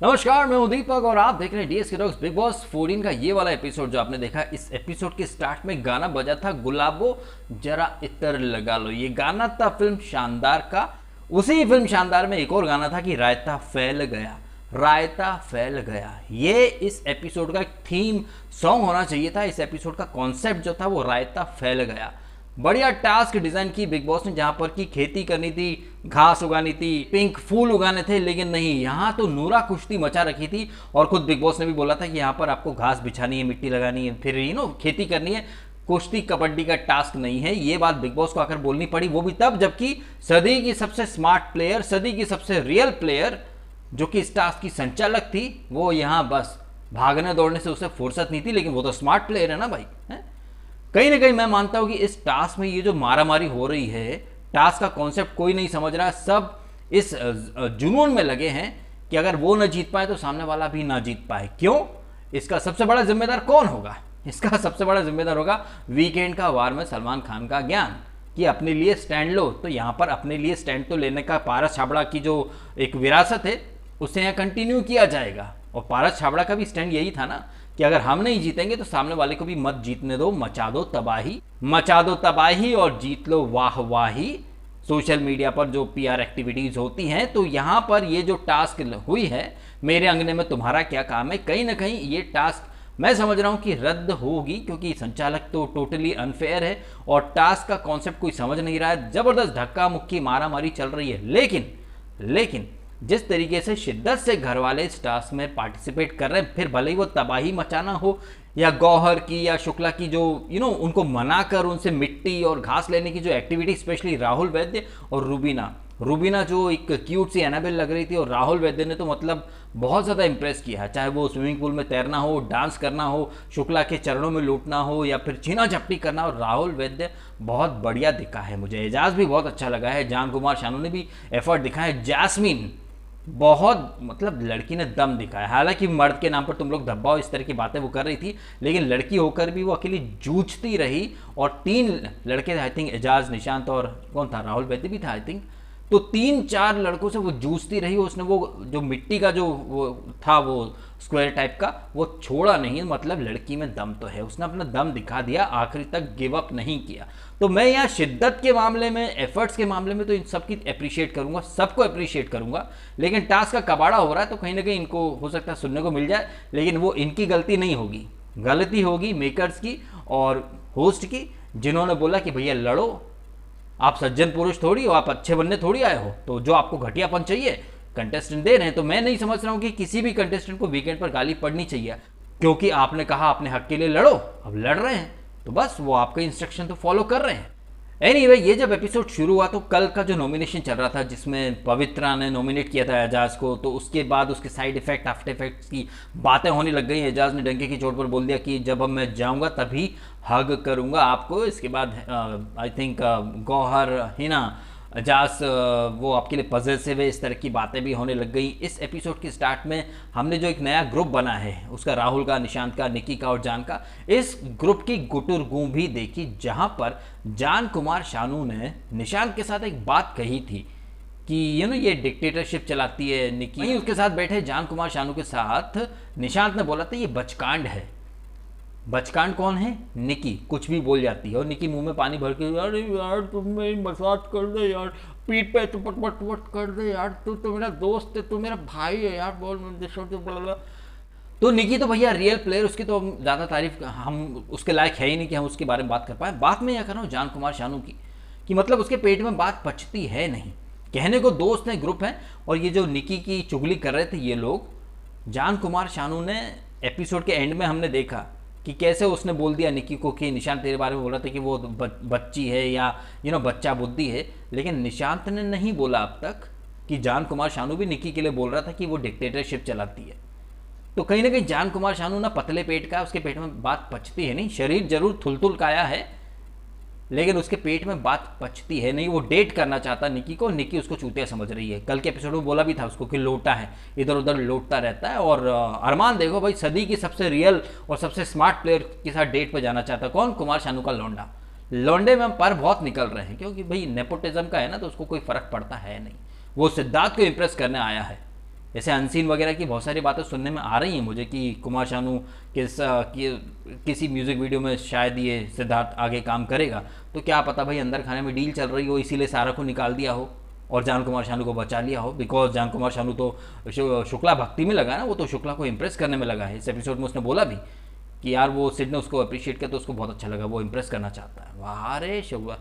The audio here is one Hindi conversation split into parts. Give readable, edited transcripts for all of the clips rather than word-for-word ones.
नमस्कार, मैं हूं दीपक और आप देख रहे हैं डीएस के टॉक्स बिग बॉस 14 का ये वाला एपिसोड जो आपने देखा। इस एपिसोड के स्टार्ट में गाना बजा था गुलाबो जरा इतर लगा लो। ये गाना था फिल्म शानदार का। उसी फिल्म शानदार में एक और गाना था कि रायता फैल गया, रायता फैल गया। ये इस एपिसोड का थीम सॉन्ग होना चाहिए था। इस एपिसोड का कॉन्सेप्ट जो था वो रायता फैल गया। बढ़िया टास्क डिजाइन की बिग बॉस ने, जहां पर की खेती करनी थी, घास उगानी थी, पिंक फूल उगाने थे, लेकिन नहीं, यहाँ तो नूरा कुश्ती मचा रखी थी। और खुद बिग बॉस ने भी बोला था कि यहाँ पर आपको घास बिछानी है, मिट्टी लगानी है, फिर खेती करनी है। कुश्ती कबड्डी का टास्क नहीं है। ये बात बिग बॉस को आकर बोलनी पड़ी, वो भी तब जबकि सदी की सबसे स्मार्ट प्लेयर, सदी की सबसे रियल प्लेयर जो कि इस टास्क की संचालक थी, वो यहाँ बस भागने दौड़ने से उसे फुर्सत नहीं थी। लेकिन वो तो स्मार्ट प्लेयर है ना भाई, है? कहीं ना कहीं मैं मानता हूं कि इस टास्क में ये जो मारामारी हो रही है, टास्क का कॉन्सेप्ट कोई नहीं समझ रहा है। सब इस जुनून में लगे हैं कि अगर वो न जीत पाए तो सामने वाला भी ना जीत पाए। क्यों? इसका सबसे बड़ा जिम्मेदार कौन होगा? इसका सबसे बड़ा जिम्मेदार होगा वीकेंड का वार में सलमान खान का ज्ञान कि अपने लिए स्टैंड लो। तो यहाँ पर अपने लिए स्टैंड तो लेने का पारस छाबड़ा की जो एक विरासत है उसे यहाँ कंटिन्यू किया जाएगा। और पारस छाबड़ा का भी स्टैंड यही था ना कि अगर हम नहीं जीतेंगे तो सामने वाले को भी मत जीतने दो, मचा दो तबाही, मचा दो तबाही और जीत लो वाह वाही। सोशल मीडिया पर जो पीआर एक्टिविटीज होती हैं, तो यहाँ पर ये जो टास्क हुई है, मेरे अंगने में तुम्हारा क्या काम है, कहीं ना कहीं ये टास्क मैं समझ रहा हूँ कि रद्द होगी, क्योंकि संचालक तो टोटली अनफेयर है और टास्क का कॉन्सेप्ट कोई समझ नहीं रहा है। जबरदस्त धक्का मुक्की मारा मारी चल रही है। लेकिन जिस तरीके से शिद्दत से घर वाले इस टास्क में पार्टिसिपेट कर रहे हैं, फिर भले ही वो तबाही मचाना हो या गौहर की या शुक्ला की जो उनको मना कर उनसे मिट्टी और घास लेने की जो एक्टिविटी, स्पेशली राहुल वैद्य और रूबीना जो एक क्यूट सी एनाबेल लग रही थी, और राहुल वैद्य ने तो मतलब बहुत ज़्यादा इंप्रेस किया है। चाहे वो स्विमिंग पूल में तैरना हो, डांस करना हो, शुक्ला के चरणों में लूटना हो, या फिर छीना झपटी करना हो, राहुल वैद्य बहुत बढ़िया दिखा है। मुझे एजाज भी बहुत अच्छा लगा है। जान कुमार शानू ने भी एफर्ट दिखा है। जैस्मीन बहुत मतलब लड़की ने दम दिखाया। हालांकि मर्द के नाम पर तुम लोग धब्बाओ, इस तरह की बातें वो कर रही थी, लेकिन लड़की होकर भी वो अकेली जूझती रही। और 3 लड़के थे, आई थिंक एजाज, निशांत और कौन था, राहुल वैद्य भी था आई थिंक। तो 3-4 लड़कों से वो जूझती रही। उसने वो जो मिट्टी का जो वो था, वो स्क्वायर टाइप का, वो छोड़ा नहीं। मतलब लड़की में दम तो है, उसने अपना दम दिखा दिया, आखिरी तक गिव अप नहीं किया। तो मैं यहाँ शिद्दत के मामले में, एफर्ट्स के मामले में तो इन सब की अप्रिशिएट करूंगा, सबको अप्रिशिएट करूंगा। लेकिन टास्क का कबाड़ा हो रहा है तो कहीं ना कहीं इनको हो सकता है सुनने को मिल जाए, लेकिन वो इनकी गलती नहीं होगी। गलती होगी मेकर्स की और होस्ट की, जिन्होंने बोला कि भैया लड़ो, आप सज्जन पुरुष थोड़ी हो, आप अच्छे बनने थोड़ी आए हो। तो जो आपको घटियापन चाहिए कंटेस्टेंट दे रहे हैं। तो मैं नहीं समझ रहा हूं कि किसी भी कंटेस्टेंट को वीकेंड पर गाली पड़नी चाहिए, क्योंकि आपने कहा अपने हक के लिए लड़ो, अब लड़ रहे हैं तो बस वो आपका इंस्ट्रक्शन तो फॉलो कर रहे हैं। एनीवे, ये जब एपिसोड शुरू हुआ तो कल का जो नॉमिनेशन चल रहा था, जिसमें पवित्रा ने नॉमिनेट किया था एजाज को, तो उसके बाद उसके साइड इफेक्ट, आफ्टर इफेक्ट्स की बातें होने लग गई। एजाज ने डंके की चोट पर बोल दिया कि जब मैं जाऊंगा तभी हग करूंगा आपको। इसके बाद आई थिंक गौहर, हिना, एजाज वो आपके लिए पजेसिव है, इस तरह की बातें भी होने लग गई। इस एपिसोड के स्टार्ट में हमने जो एक नया ग्रुप बना है, उसका राहुल का, निशांत का, निकी का और जान का, इस ग्रुप की गुटुरगू भी देखी, जहां पर जान कुमार शानू ने निशांत के साथ एक बात कही थी कि ये डिक्टेटरशिप चलाती है निकी। वहीं उसके साथ बैठे जान कुमार शानू के साथ निशांत ने बोला था ये बचकांड है। बचकांड कौन है? निकी कुछ भी बोल जाती है और निकी मुंह में पानी भर के, यार यार तुम मेरी मसाज कर दे यार, पीठ पे चुपट पट पट कर दे यार, तू तो मेरा दोस्त है, तू मेरा भाई है यार, बोल बोला। तो निकी तो भैया रियल प्लेयर, उसकी तो ज़्यादा तारीफ हम उसके लायक है ही नहीं कि हम उसके बारे में बात कर पाए। बात में यह कर रहा हूँ जान कुमार शानू की, कि मतलब उसके पेट में बात पचती है नहीं। कहने को दोस्त हैं, ग्रुप हैं, और ये जो निकी की चुगली कर रहे थे ये लोग, जान कुमार शानू ने एपिसोड के एंड में हमने देखा कि कैसे उसने बोल दिया निकी को कि निशांत तेरे बारे में बोल रहा था कि वो बच्ची है या बच्चा बुद्धि है। लेकिन निशांत ने नहीं बोला अब तक कि जान कुमार शानू भी निकी के लिए बोल रहा था कि वो डिक्टेटरशिप चलाती है। तो कहीं ना कहीं जान कुमार शानू ना पतले पेट का, उसके पेट में बात पचती है नहीं। शरीर जरूर थुलथुल काया है, लेकिन उसके पेट में बात पचती है नहीं। वो डेट करना चाहता निकी को, निकी उसको चूतिया समझ रही है। कल के एपिसोड में बोला भी था उसको कि लोटा है, इधर उधर लोटता रहता है। और अरमान देखो भाई, सदी की सबसे रियल और सबसे स्मार्ट प्लेयर के साथ डेट पर जाना चाहता। कौन? कुमार शानू का लौंडा। लौंडे में हम पर बहुत निकल रहे हैं, क्योंकि भाई नेपोटिज्म का है ना, तो उसको कोई फर्क पड़ता है नहीं। वो सिद्धार्थ को इंप्रेस करने आया है ऐसे अनसीन वगैरह की बहुत सारी बातें सुनने में आ रही हैं मुझे कि कुमार शानू किसी म्यूज़िक वीडियो में शायद ये सिद्धार्थ आगे काम करेगा। तो क्या पता भाई अंदर खाने में डील चल रही हो, इसीलिए सारा को निकाल दिया हो और जान कुमार शानू को बचा लिया हो। बिकॉज जान कुमार शानू तो शुक्ला भक्ति में लगा है ना, वो तो शुक्ला को इम्प्रेस करने में लगा है। इस एपिसोड में उसने बोला भी कि यार वो सिड ने उसको अप्रिशिएट किया तो उसको बहुत अच्छा लगा, वो इम्प्रेस करना चाहता है। वाह रे शुक्ला,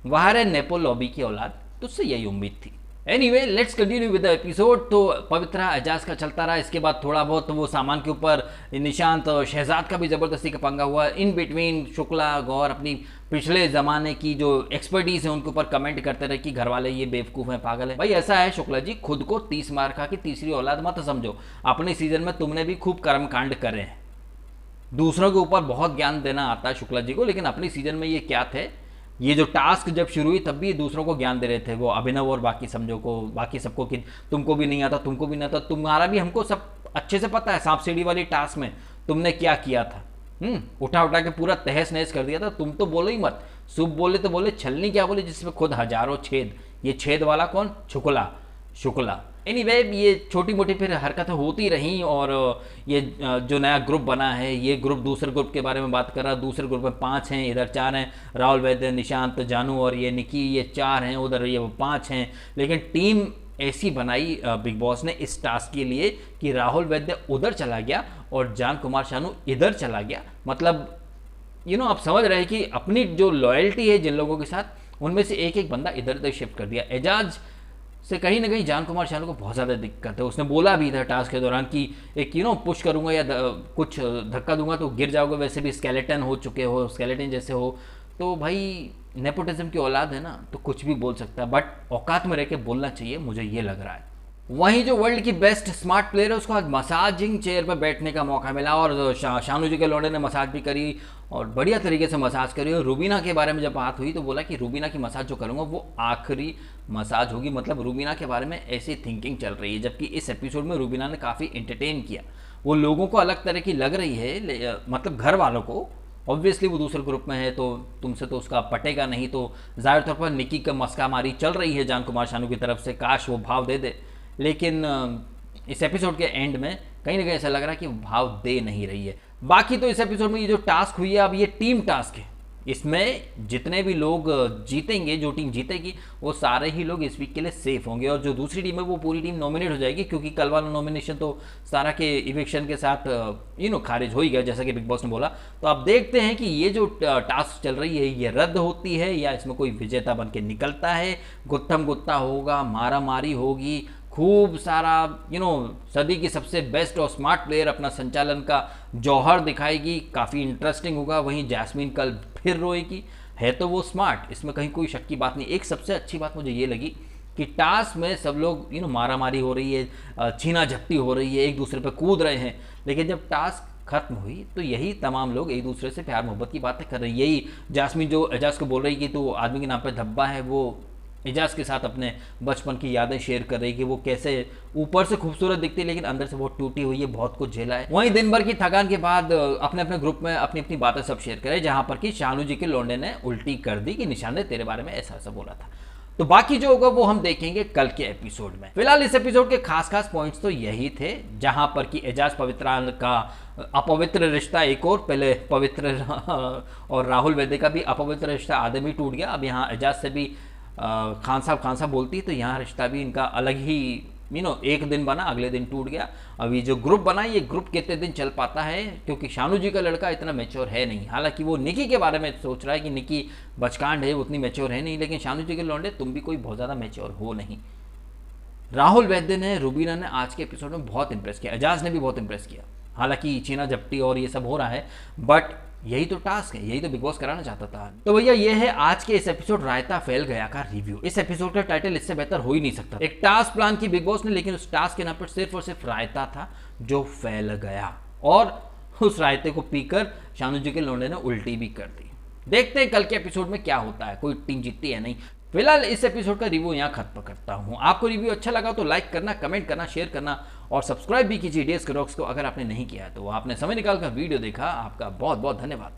वाह रे नेपो लॉबी की औलाद, तुझसे यही उम्मीद थी। Anyway let's continue with the episode. तो पवित्रा एजाज का चलता रहा, इसके बाद थोड़ा बहुत वो सामान के ऊपर निशांत शहजाद का भी ज़बरदस्ती का पंगा हुआ। इन बिटवीन शुक्ला गौर अपनी पिछले ज़माने की जो एक्सपर्टीज है उनके ऊपर कमेंट करते रहे कि घर वाले ये बेवकूफ़ हैं, पागल है। भाई ऐसा है शुक्ला जी, खुद को 30 मार खा की तीसरी औलाद मत समझो। अपने सीजन में तुमने भी खूब कर्मकांड करे हैं, दूसरों के ऊपर बहुत ज्ञान देना आता है शुक्ला जी को, लेकिन अपनी सीजन में ये क्या थे, ये जो टास्क जब शुरू हुई तब भी दूसरों को ज्ञान दे रहे थे वो अभिनव और बाकी समझो को, बाकी सबको कि तुमको भी नहीं आता, तुमको भी नहीं आता, तुम्हारा भी हमको सब अच्छे से पता है। सांप सीढ़ी वाली टास्क में तुमने क्या किया था, उठा उठा के पूरा तहस नहस कर दिया था। तुम तो बोलो ही मत, शुभ बोले तो बोले, छलनी क्या बोले जिसमें खुद हजारों छेद। ये छेद वाला कौन? शुक्ला। एनीवे ये छोटी मोटी फिर हरकतें होती रहीं और ये जो नया ग्रुप बना है, ये ग्रुप दूसरे ग्रुप के बारे में बात कर रहा है। दूसरे ग्रुप में 5 हैं, इधर 4 हैं, राहुल वैद्य, निशांत, जानू और ये निकी, ये 4 हैं, उधर ये 5 हैं। लेकिन टीम ऐसी बनाई बिग बॉस ने इस टास्क के लिए कि राहुल वैद्य उधर चला गया और जान कुमार शानू इधर चला गया। मतलब आप समझ रहे हैं कि अपनी जो लॉयल्टी है जिन लोगों के साथ, उनमें से एक एक बंदा इधर उधर शिफ्ट कर दिया। एजाज से कहीं ना कहीं जान कुमार शानू को बहुत ज़्यादा दिक्कत है। उसने बोला भी था टास्क के दौरान कि एक पुश करूंगा या कुछ धक्का दूंगा तो गिर जाओगे, वैसे भी स्केलेटन हो चुके हो, स्केलेटन जैसे हो। तो भाई नेपोटिज्म की औलाद है ना, तो कुछ भी बोल सकता है, बट औकात में रह के बोलना चाहिए, मुझे ये लग रहा है। वहीं जो वर्ल्ड की बेस्ट स्मार्ट प्लेयर है उसको आज मसाजिंग चेयर पर बैठने का मौका मिला और शानू जी के लौंडे ने मसाज भी करी और बढ़िया तरीके से मसाज करी। और रूबीना के बारे में जब बात हुई तो बोला कि रूबीना की मसाज जो करूँगा वो आखिरी मसाज होगी। मतलब रूबीना के बारे में ऐसी थिंकिंग चल रही है। जबकि इस एपिसोड में रूबीना ने काफ़ी एंटरटेन किया, वो लोगों को अलग तरह की लग रही है, मतलब घर वालों को। ऑब्वियसली वो दूसरे ग्रुप में है तो तुमसे तो उसका पटेगा नहीं, तो ज़ाहिर तौर पर निकी का मस्का मारी चल रही है जान कुमार शानू की तरफ से, काश वो भाव दे दे। लेकिन इस एपिसोड के एंड में कहीं ना कहीं ऐसा लग रहा है कि भाव दे नहीं रही है। बाकी तो इस एपिसोड में ये जो टास्क हुई है, अब ये टीम टास्क है, इसमें जितने भी लोग जीतेंगे, जो टीम जीतेगी वो सारे ही लोग इस वीक के लिए सेफ होंगे। और जो दूसरी टीम है वो पूरी टीम नॉमिनेट हो जाएगी, क्योंकि कल वाला नॉमिनेशन तो सारा के इविक्शन के साथ खारिज हो ही गया, जैसा कि बिग बॉस ने बोला। तो आप देखते हैं कि ये जो टास्क चल रही है ये रद्द होती है या इसमें कोई विजेता बन के निकलता है। गुत्थम गुत्ता होगा, मारा मारी होगी, खूब सारा सदी की सबसे बेस्ट और स्मार्ट प्लेयर अपना संचालन का जौहर दिखाएगी, काफ़ी इंटरेस्टिंग होगा। वहीं जैस्मीन कल फिर रोएगी, है तो वो स्मार्ट, इसमें कहीं कोई शक की बात नहीं। एक सबसे अच्छी बात मुझे ये लगी कि टास्क में सब लोग मारा मारी हो रही है, छीना झपटी हो रही है, एक दूसरे पे कूद रहे हैं, लेकिन जब टास्क खत्म हुई तो यही तमाम लोग एक दूसरे से प्यार मोहब्बत की बातें कर रहे हैं। यही जैस्मीन जो एजाज को बोल रही कि तो आदमी के नाम पे धब्बा है, वो एजाज के साथ अपने बचपन की यादें शेयर कर रही कि वो कैसे ऊपर से खूबसूरत दिखती है लेकिन अंदर से बहुत टूटी हुई है, बहुत कुछ झेला है। वहीं दिन भर की थकान के बाद अपने अपने ग्रुप में अपनी अपनी बातें सब शेयर करें, जहां पर कि शानू जी के लौंडे ने उल्टी कर दी कि निशान ने तेरे बारे में ऐसा ऐसा बोला था। तो बाकी जो होगा वो हम देखेंगे कल के एपिसोड में। फिलहाल इस एपिसोड के खास पॉइंट्स तो यही थे, जहां पर कि एजाज पवित्रा का अपवित्र रिश्ता एक और, पहले पवित्र और राहुल वैद्य का भी अपवित्र रिश्ता आधे में टूट गया। अब यहाँ एजाज से भी खान साहब बोलती, तो यहाँ रिश्ता भी इनका अलग ही एक दिन बना, अगले दिन टूट गया। अभी जो ग्रुप बना, ये ग्रुप कितने दिन चल पाता है, क्योंकि शानू जी का लड़का इतना मैच्योर है नहीं। हालांकि वो निकी के बारे में सोच रहा है कि निकी बचकांड है, उतनी मैच्योर है नहीं, लेकिन शानू जी के लौंडे तुम भी कोई बहुत ज़्यादा मैच्योर हो नहीं। राहुल वैद्य ने, रूबीना ने आज के एपिसोड में बहुत इंप्रेस किया, एजाज ने भी बहुत इंप्रेस किया। हालांकि चीना झपटी और ये सब हो रहा है, बट यही तो टास्क है, यही तो बिग बॉस कराना चाहता था। तो भैया ये है आज के इस एपिसोड रायता फैल गया का रिव्यू। इस एपिसोड का टाइटल इससे बेहतर हो ही नहीं सकता। एक टास्क प्लान की बिग बॉस ने, लेकिन उस टास्क के नाम पर सिर्फ और सिर्फ रायता था जो फैल गया, और उस रायते को पीकर शानू जी के लौंडे ने उल्टी भी कर दी। देखते हैं कल के एपिसोड में क्या होता है, कोई टीम जीतती है नहीं। फिलहाल इस एपिसोड का रिव्यू यहाँ खत्म करता हूँ। आपको रिव्यू अच्छा लगा तो लाइक करना, कमेंट करना, शेयर करना और सब्सक्राइब भी कीजिए DS के रॉक्स को अगर आपने नहीं किया है। तो आपने समय निकाल कर वीडियो देखा, आपका बहुत बहुत धन्यवाद।